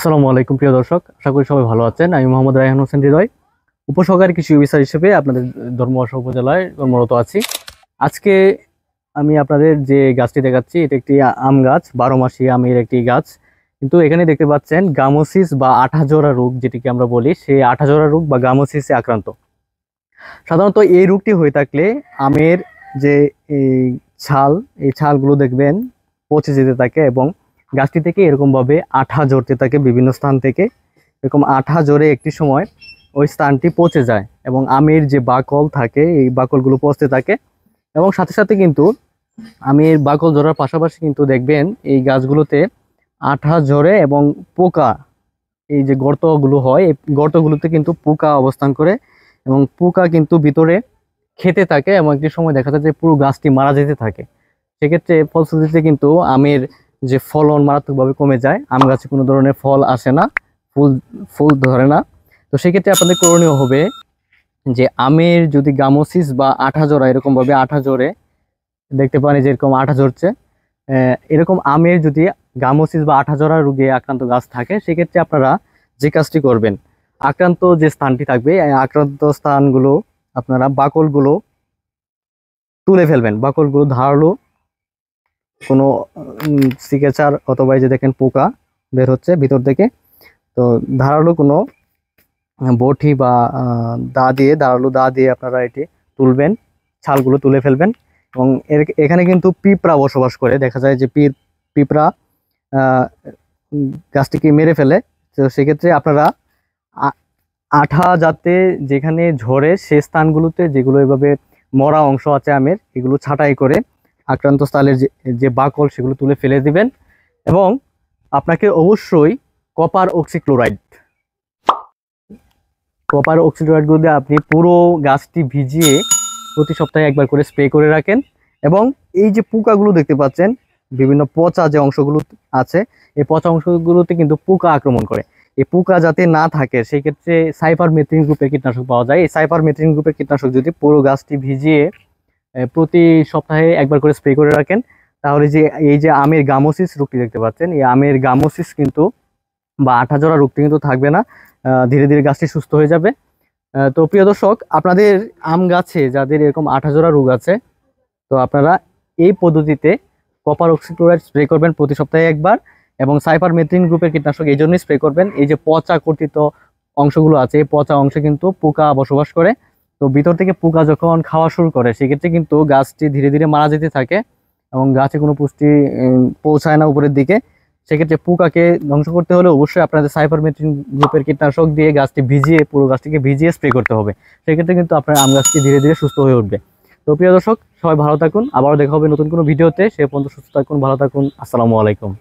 আসসালামু আলাইকুম প্রিয় দর্শক, আশা করি সবাই ভালো আছেন। আমি মোহাম্মদ রায়হান হোসেন হৃদয়, উপসহকারী কৃষি অফিসার হিসেবে আপনাদের ধর্মপাশা উপজেলায় কর্মরত আছি। আজকে আমি আপনাদের যে গাছটি দেখাচ্ছি, এটা একটি আম গাছ, 12 মাসি আমের একটি গাছ। কিন্তু এখানে দেখতে পাচ্ছেন গামোসিস বা আঠাজোড়া রোগ, যেটিকে আমরা বলি, সেই আঠাজোড়া রোগ বা গামোসিসে আক্রান্ত। সাধারণত এই রোগটি হয়ে থাকলে আমের যে এই ছাল, এই ছালগুলো দেখবেন পচে যেতে থাকে এবং গাছটি থেকে এরকমভাবে আঠা ঝরতে থাকে। বিভিন্ন স্থান থেকে এরকম আঠা ঝরে একটি সময় ওই স্থানটি পচে যায় এবং আমের যে বাকল থাকে এই বাকলগুলো পচতে থাকে। এবং সাথে সাথে কিন্তু আমের বাকল ঝরার পাশাপাশি কিন্তু দেখবেন এই গাছগুলোতে আঠা ঝরে এবং পোকা, এই যে গর্তগুলো হয়, এই গর্তগুলোতে কিন্তু পোকা অবস্থান করে এবং পোকা কিন্তু ভিতরে খেতে থাকে এবং একটি সময় দেখা যায় যে পুরো গাছটি মারা যেতে থাকে। সেক্ষেত্রে ফলশ্রুতিতে কিন্তু আমের যে ফলন মারাত্মকভাবে কমে যায়, আম গাছে কোনো ধরনের ফল আসে না, ফুল ফুল ধরে না। তো সেক্ষেত্রে আপনাদের করণীয় হবে যে আমের যদি গামোসিস বা আঠা জোড়া, এরকমভাবে আঠা জোরে দেখতে পানি যেরকম আঠা ঝরছে, এরকম আমের যদি গামোসিস বা আঠা জোড়া রোগে আক্রান্ত গাছ থাকে, সেক্ষেত্রে আপনারা যে কাজটি করবেন, আক্রান্ত যে স্থানটি থাকবে আক্রান্ত স্থানগুলো আপনারা বাকলগুলো তুলে ফেলবেন। বাকলগুলো ধারালো কোনো সিকেচার অথবা এই যে দেখেন পোকা বের হচ্ছে ভিতর থেকে, তো ধারালো কোনো বটি বা ধারালো দা দিয়ে আপনারা এটি তুলবেন, ছালগুলো তুলে ফেলবেন। এবং এখানে কিন্তু পিঁপড়া বসবাস করে, দেখা যায় যে পিঁপড়া গাছটিকে মেরে ফেলে। তো সেক্ষেত্রে আপনারা আঠা যাতে যেখানে ঝরে সে স্থানগুলোতে যেগুলো এভাবে মরা অংশ আছে আমের, এগুলো ছাঁটাই করে আক্রান্ত স্থানের যে বাকল সেগুলো তুলে ফেলে দিবেন। এবং আপনাকে অবশ্যই কপার অক্সিক্লোরাইডগুলো দিয়ে আপনি পুরো গাছটি ভিজিয়ে প্রতি সপ্তাহে একবার করে স্প্রে করে রাখেন। এবং এই যে পোকাগুলো দেখতে পাচ্ছেন, বিভিন্ন পচা যে অংশগুলো আছে, এই পচা অংশগুলোতে কিন্তু পোকা আক্রমণ করে। এই পোকা যাতে না থাকে সেই ক্ষেত্রে সাইপারমেথ্রিন গ্রুপের কীটনাশক পাওয়া যায়। এই সাইপারমেথ্রিন গ্রুপের কীটনাশক যদি পুরো গাছটি ভিজিয়ে প্রতি সপ্তাহে একবার করে স্প্রে করে রাখেন, তাহলে যে এই যে আমের গামোসিস রোগটি দেখতে পাচ্ছেন, এই আমের গামোসিস কিন্তু বা আঠা জোড়া রোগটি কিন্তু থাকবে না, ধীরে ধীরে গাছটি সুস্থ হয়ে যাবে। তো প্রিয় দর্শক, আপনাদের আম গাছে যাদের এরকম আঠা জোড়া রোগ আছে, তো আপনারা এই পদ্ধতিতে কপার অক্সিক্লোরাইড স্প্রে করবেন প্রতি সপ্তাহে একবার। এবং সাইপারমেথ্রিন গ্রুপের কীটনাশক এই জন্যই স্প্রে করবেন, এই যে পচা কর্তিত অংশগুলো আছে, এই পচা অংশে কিন্তু পোকা বসবাস করে। তো ভিতর থেকে পোকা যখন খাওয়া শুরু করে, সেক্ষেত্রে কিন্তু গাছটি ধীরে ধীরে মারা যেতে থাকে এবং গাছে কোনো পুষ্টি পৌঁছায় না উপরের দিকে। সেক্ষেত্রে পোকাকে ধ্বংস করতে হলে অবশ্যই আপনাদের সাইপারমেথ্রিন গ্রুপের কীটনাশক দিয়ে গাছটি ভিজিয়ে, পুরো গাছটিকে ভিজিয়ে স্প্রে করতে হবে। সেক্ষেত্রে কিন্তু আপনার আম গাছটি ধীরে ধীরে সুস্থ হয়ে উঠবে। তো প্রিয় দর্শক, সবাই ভালো থাকুন, আবারও দেখা হবে নতুন কোনো ভিডিওতে। সে পর্যন্ত সুস্থ থাকুন, ভালো থাকুন, আসসালামু আলাইকুম।